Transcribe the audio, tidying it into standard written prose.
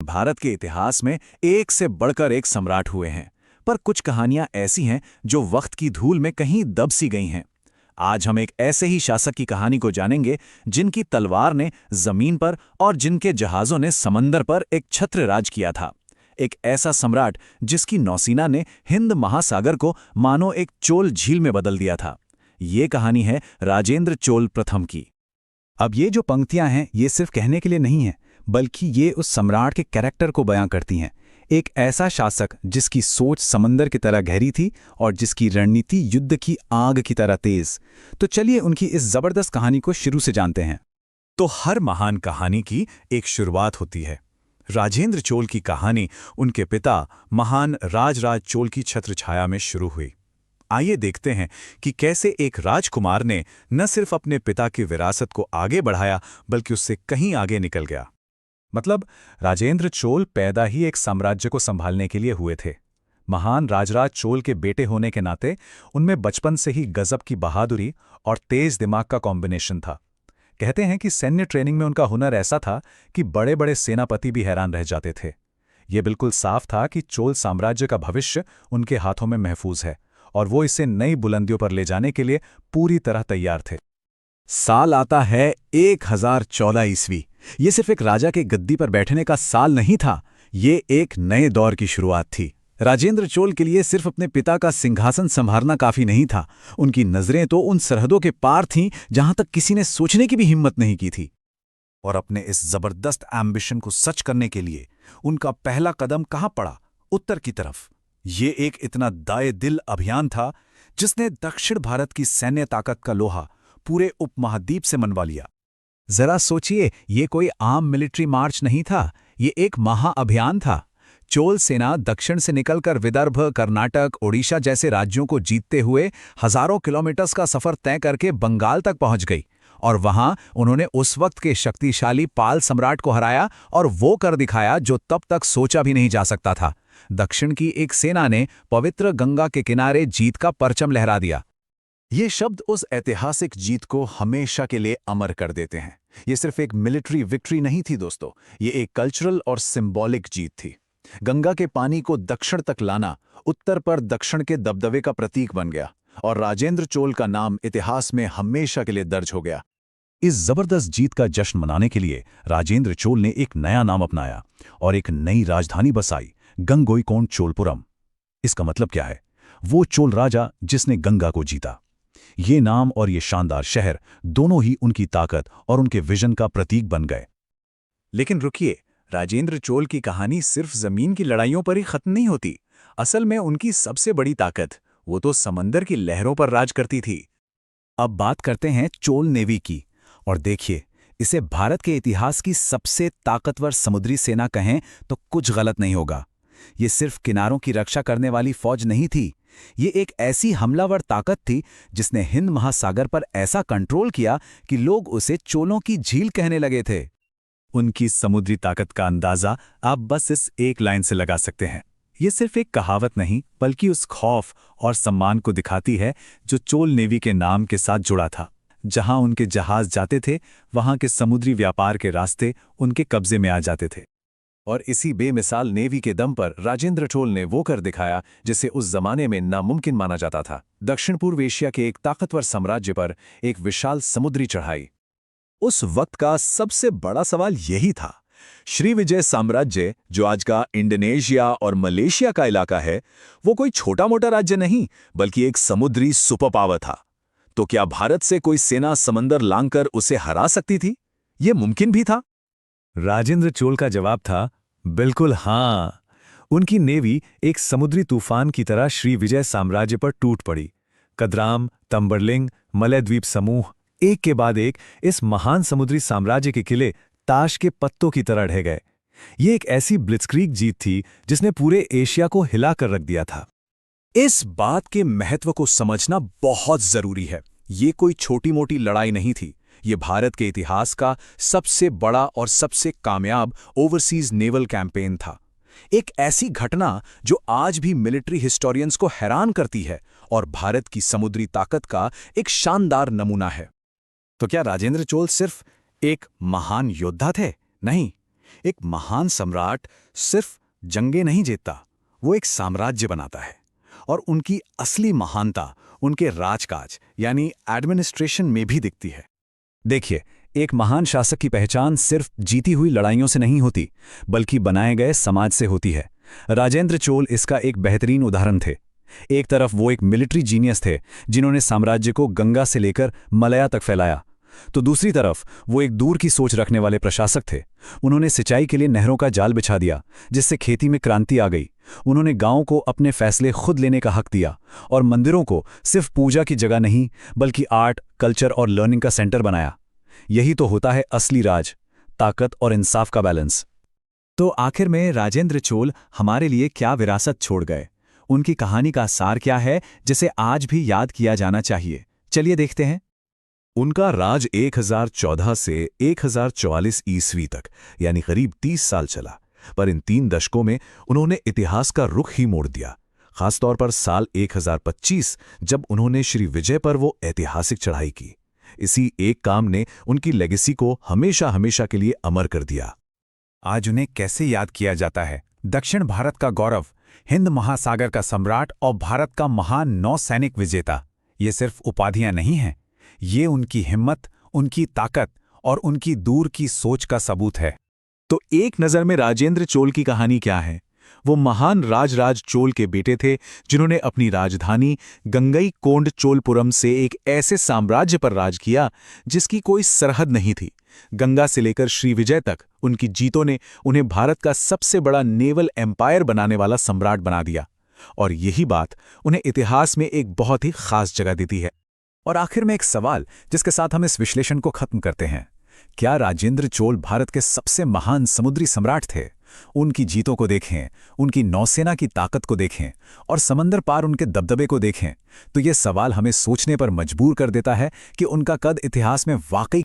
भारत के इतिहास में एक से बढ़कर एक सम्राट हुए हैं, पर कुछ कहानियां ऐसी हैं जो वक्त की धूल में कहीं दब सी गई हैं। आज हम एक ऐसे ही शासक की कहानी को जानेंगे जिनकी तलवार ने जमीन पर और जिनके जहाजों ने समंदर पर एक छत्र राज किया था। एक ऐसा सम्राट जिसकी नौसेना ने हिंद महासागर को मानो एक चोल झील में बदल दिया था। ये कहानी है राजेंद्र चोल प्रथम की। अब ये जो पंक्तियां हैं ये सिर्फ कहने के लिए नहीं हैं, बल्कि ये उस सम्राट के कैरेक्टर को बयां करती हैं। एक ऐसा शासक जिसकी सोच समंदर की तरह गहरी थी और जिसकी रणनीति युद्ध की आग की तरह तेज। तो चलिए उनकी इस जबरदस्त कहानी को शुरू से जानते हैं। तो हर महान कहानी की एक शुरुआत होती है। राजेंद्र चोल की कहानी उनके पिता महान राजराज चोल की छत्रछाया में शुरू हुई। आइए देखते हैं कि कैसे एक राजकुमार ने न सिर्फ अपने पिता की विरासत को आगे बढ़ाया बल्कि उससे कहीं आगे निकल गया। मतलब राजेंद्र चोल पैदा ही एक साम्राज्य को संभालने के लिए हुए थे। महान राजराज चोल के बेटे होने के नाते उनमें बचपन से ही गजब की बहादुरी और तेज दिमाग का कॉम्बिनेशन था। कहते हैं कि सैन्य ट्रेनिंग में उनका हुनर ऐसा था कि बड़े बड़े सेनापति भी हैरान रह जाते थे। ये बिल्कुल साफ था कि चोल साम्राज्य का भविष्य उनके हाथों में महफूज है और वो इसे नई बुलंदियों पर ले जाने के लिए पूरी तरह तैयार थे। साल आता है 1014 ईस्वी। ये सिर्फ एक राजा के गद्दी पर बैठने का साल नहीं था, ये एक नए दौर की शुरुआत थी। राजेंद्र चोल के लिए सिर्फ अपने पिता का सिंहासन संभालना काफी नहीं था। उनकी नजरें तो उन सरहदों के पार थीं जहां तक किसी ने सोचने की भी हिम्मत नहीं की थी। और अपने इस जबरदस्त एम्बिशन को सच करने के लिए उनका पहला कदम कहां पड़ा? उत्तर की तरफ। ये एक इतना दाए दिल अभियान था जिसने दक्षिण भारत की सैन्य ताकत का लोहा पूरे उपमहाद्वीप से मनवा लिया। जरा सोचिए, ये कोई आम मिलिट्री मार्च नहीं था, ये एक महाअभियान था। चोल सेना दक्षिण से निकलकर विदर्भ, कर्नाटक, ओडिशा जैसे राज्यों को जीतते हुए हजारों किलोमीटर्स का सफर तय करके बंगाल तक पहुंच गई और वहां उन्होंने उस वक्त के शक्तिशाली पाल सम्राट को हराया और वो कर दिखाया जो तब तक सोचा भी नहीं जा सकता था। दक्षिण की एक सेना ने पवित्र गंगा के किनारे जीत का परचम लहरा दिया। ये शब्द उस ऐतिहासिक जीत को हमेशा के लिए अमर कर देते हैं। ये सिर्फ एक मिलिट्री विक्ट्री नहीं थी दोस्तों, ये एक कल्चरल और सिंबॉलिक जीत थी। गंगा के पानी को दक्षिण तक लाना उत्तर पर दक्षिण के दबदबे का प्रतीक बन गया और राजेंद्र चोल का नाम इतिहास में हमेशा के लिए दर्ज हो गया। इस जबरदस्त जीत का जश्न मनाने के लिए राजेंद्र चोल ने एक नया नाम अपनाया और एक नई राजधानी बसाई, गंगोईकोंड चोलपुरम। इसका मतलब क्या है? वो चोल राजा जिसने गंगा को जीता। ये नाम और ये शानदार शहर दोनों ही उनकी ताकत और उनके विजन का प्रतीक बन गए। लेकिन रुकिए, राजेंद्र चोल की कहानी सिर्फ जमीन की लड़ाइयों पर ही खत्म नहीं होती। असल में उनकी सबसे बड़ी ताकत वो तो समंदर की लहरों पर राज करती थी। अब बात करते हैं चोल नेवी की। और देखिए, इसे भारत के इतिहास की सबसे ताकतवर समुद्री सेना कहें तो कुछ गलत नहीं होगा। ये सिर्फ किनारों की रक्षा करने वाली फौज नहीं थी, ये एक ऐसी हमलावर ताकत थी जिसने हिंद महासागर पर ऐसा कंट्रोल किया कि लोग उसे चोलों की झील कहने लगे थे। उनकी समुद्री ताकत का अंदाजा आप बस इस एक लाइन से लगा सकते हैं। ये सिर्फ एक कहावत नहीं बल्कि उस खौफ और सम्मान को दिखाती है जो चोल नेवी के नाम के साथ जुड़ा था। जहां उनके जहाज जाते थे वहां के समुद्री व्यापार के रास्ते उनके कब्जे में आ जाते थे। और इसी बेमिसाल नेवी के दम पर राजेंद्र चोल ने वो कर दिखाया जिसे उस जमाने में नामुमकिन माना जाता था। दक्षिण पूर्व एशिया के एक ताकतवर साम्राज्य पर एक विशाल समुद्री चढ़ाई। उस वक्त का सबसे बड़ा सवाल यही था। श्रीविजय साम्राज्य, जो आज का इंडोनेशिया और मलेशिया का इलाका है, वो कोई छोटा मोटा राज्य नहीं बल्कि एक समुद्री सुपर पावर था। तो क्या भारत से कोई सेना समंदर लांघकर उसे हरा सकती थी? ये मुमकिन भी था? राजेंद्र चोल का जवाब था बिल्कुल हाँ। उनकी नेवी एक समुद्री तूफान की तरह श्रीविजय साम्राज्य पर टूट पड़ी। कदराम, तंबरलिंग, मलयद्वीप समूह एक के बाद एक इस महान समुद्री साम्राज्य के किले ताश के पत्तों की तरह ढह गए। ये एक ऐसी ब्लिट्जक्रीग जीत थी जिसने पूरे एशिया को हिलाकर रख दिया था। इस बात के महत्व को समझना बहुत जरूरी है। ये कोई छोटी मोटी लड़ाई नहीं थी, ये भारत के इतिहास का सबसे बड़ा और सबसे कामयाब ओवरसीज नेवल कैंपेन था। एक ऐसी घटना जो आज भी मिलिट्री हिस्टोरियंस को हैरान करती है और भारत की समुद्री ताकत का एक शानदार नमूना है। तो क्या राजेंद्र चोल सिर्फ एक महान योद्धा थे? नहीं, एक महान सम्राट सिर्फ जंगें नहीं जीतता, वो एक साम्राज्य बनाता है। और उनकी असली महानता उनके राजकाज यानी एडमिनिस्ट्रेशन में भी दिखती है। देखिए, एक महान शासक की पहचान सिर्फ जीती हुई लड़ाइयों से नहीं होती, बल्कि बनाए गए समाज से होती है। राजेंद्र चोल इसका एक बेहतरीन उदाहरण थे। एक तरफ वो एक मिलिट्री जीनियस थे, जिन्होंने साम्राज्य को गंगा से लेकर मलया तक फैलाया, तो दूसरी तरफ वो एक दूर की सोच रखने वाले प्रशासक थे। उन्होंने सिंचाई के लिए नहरों का जाल बिछा दिया, जिससे खेती में क्रांति आ गई। उन्होंने गांव को अपने फैसले खुद लेने का हक दिया और मंदिरों को सिर्फ पूजा की जगह नहीं, बल्कि आर्ट, कल्चर और लर्निंग का सेंटर बनाया। यही तो होता है असली राज, ताकत और इंसाफ का बैलेंस। तो आखिर में राजेंद्र चोल हमारे लिए क्या विरासत छोड़ गए? उनकी कहानी का सार क्या है जिसे आज भी याद किया जाना चाहिए? चलिए देखते हैं। उनका राज 1014 से 1044 ईस्वी तक यानी करीब 30 साल चला, पर इन 3 दशकों में उन्होंने इतिहास का रुख ही मोड़ दिया। खासतौर पर साल 1025 जब उन्होंने श्री विजय पर वो ऐतिहासिक चढ़ाई की। इसी एक काम ने उनकी लेगेसी को हमेशा हमेशा के लिए अमर कर दिया। आज उन्हें कैसे याद किया जाता है? दक्षिण भारत का गौरव, हिंद महासागर का सम्राट और भारत का महान नौसैनिक विजेता। ये सिर्फ उपाधियां नहीं हैं, ये उनकी हिम्मत, उनकी ताकत और उनकी दूर की सोच का सबूत है। तो एक नज़र में राजेंद्र चोल की कहानी क्या है? वो महान राजराज चोल के बेटे थे, जिन्होंने अपनी राजधानी गंगईकोंड चोलपुरम से एक ऐसे साम्राज्य पर राज किया जिसकी कोई सरहद नहीं थी। गंगा से लेकर श्रीविजय तक उनकी जीतों ने उन्हें भारत का सबसे बड़ा नेवल एम्पायर बनाने वाला सम्राट बना दिया। और यही बात उन्हें इतिहास में एक बहुत ही खास जगह देती है। और आखिर में एक सवाल जिसके साथ हम इस विश्लेषण को खत्म करते हैं। क्या राजेंद्र चोल भारत के सबसे महान समुद्री सम्राट थे? उनकी जीतों को देखें, उनकी नौसेना की ताकत को देखें और समंदर पार उनके दबदबे को देखें, तो ये सवाल हमें सोचने पर मजबूर कर देता है कि उनका कद इतिहास में वाकई